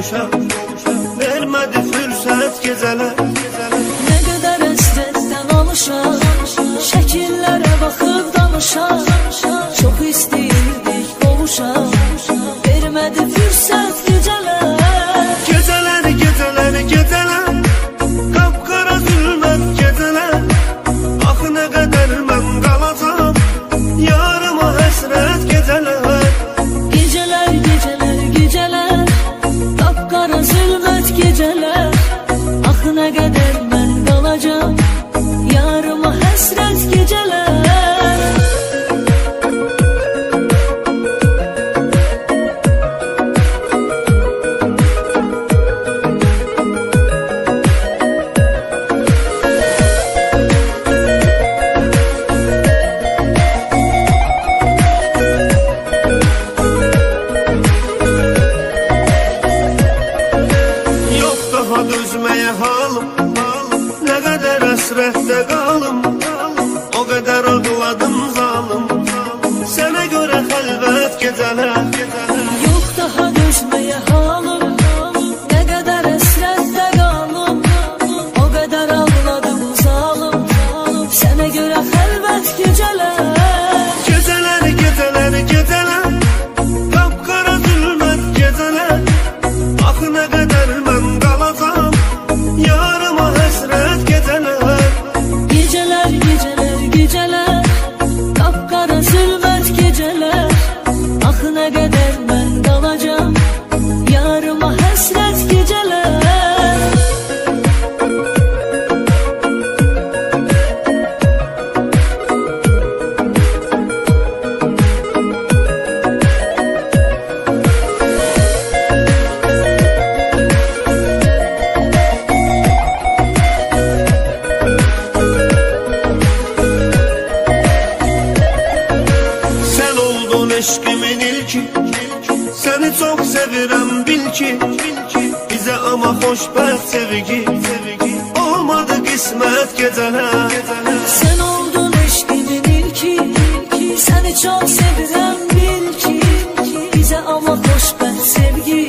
olmuşam. Vermedi fürsət gecələr. Nə qədər əsrətdən almışam, şəkillərə baxıb danışam. Çox istəyirdik qovuşam, vermədi fürsət gecələr. Gecələr, gecələr, gecələr, qapqara zülmət gecələr. Axı nə qədər mən qalacam, yarıma həsrət gecələr. Gecələr, gecələr, gecələr, qapqara zülmət gecələr. Axı nə qədər mən qalacam, yarıma həsrət gecələr. Dözməyə halım, nə qədər əsrətdə qalım. O qədər ağladım zalım, sənə görə xəlvət gecələr. Yox daha dözməyə halım, nə qədər əsrətdə qalım. O qədər ağladım zalım, sənə görə xəlvət gecələr. Gecələr, gecələr, gecələr, qapqara zülmət gecələr. Axı nə qədər mən qalacam, yarıma həsrət gecələr. Gecələr, gecələr, gecələr, qapqara zülmət gecələr. Axı nə qədər mən qalacam, yarıma həsrət gecələr. Eşqimin ilki, səni çox sevirəm bil ki. Bizə ama xoşbəxt sevgi, olmadı qismət gecələr. Sən oldun eşqimin ilki, səni çox sevirəm bil ki. Bizə ama xoşbəxt sevgi